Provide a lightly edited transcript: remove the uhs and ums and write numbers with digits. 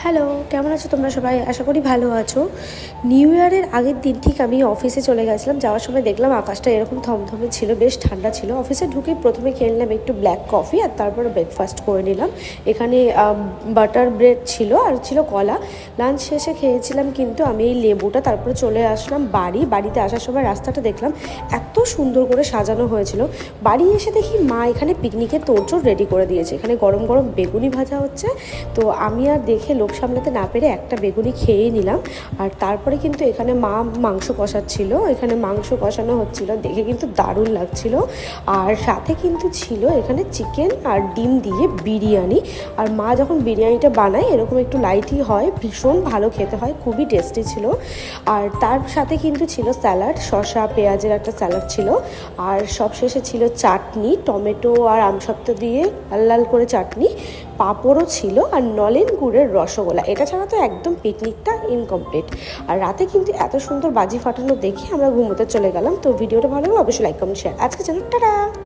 Hello, কেমন আছো তোমরা সবাই? আশা করি ভালো আছো। নিউ ইয়ারের আগের দিন ঠিক আমি অফিসে চলে গেছিলাম। যাওয়ার সময় দেখলাম আকাশটা এরকম থমথমে ছিল, বেশ ঠান্ডা ছিল। অফিসে ঢুকে প্রথমে খেয়ে নিলাম একটু ব্ল্যাক কফি আর তারপরে ব্রেকফাস্ট করে নিলাম। এখানে বাটার ব্রেড ছিল আর ছিল কলা। লাঞ্চ শেষে খেয়েছিলাম কিন্তু আমি এই লেবুটা। তারপরে চলে আসলাম বাড়িতে আসার সময় রাস্তাটা দেখলাম এত সুন্দর করে সাজানো হয়েছিল। বাড়ি এসে দেখি মা এখানে পিকনিকের তোড়জোড় রেডি করে দিয়েছে। এখানে গরম গরম বেগুনি ভাজা হচ্ছে। তো আমি আর দেখে লোভ সামলাতে না পেরে একটা বেগুনি খেয়েই নিলাম। আর তারপরে কিন্তু এখানে মা মাংস কষাচ্ছিল, এখানে মাংস কষানো হচ্ছিল, দেখে কিন্তু দারুণ লাগছিল। আর সাথে কিন্তু ছিল এখানে চিকেন আর ডিম দিয়ে বিরিয়ানি। আর মা যখন বিরিয়ানিটা বানায় এরকম একটু লাইটই হয়, ভীষণ ভালো খেতে হয়, খুবই টেস্টি ছিল। আর তার সাথে কিন্তু ছিল স্যালাড, শসা পেঁয়াজের একটা স্যালাড ছিল। আর সবশেষে ছিল চাটনি, টমেটো আর আমসত্ত্ব দিয়ে লাল লাল করে চাটনি, পাঁপড়ও ছিল আর নলেন গুড়ের রসগোল্লা। এটা ছাড়া তো একদম পিকনিকটা ইনকমপ্লিট। আর রাতে কিন্তু এত সুন্দর বাজি ফাটানো দেখে আমরা ঘুমোতে চলে গেলাম। তো ভিডিওটা ভালো লাগলে অবশ্যই লাইক কমেন্ট শেয়ার। আজকে চলো, টাটা।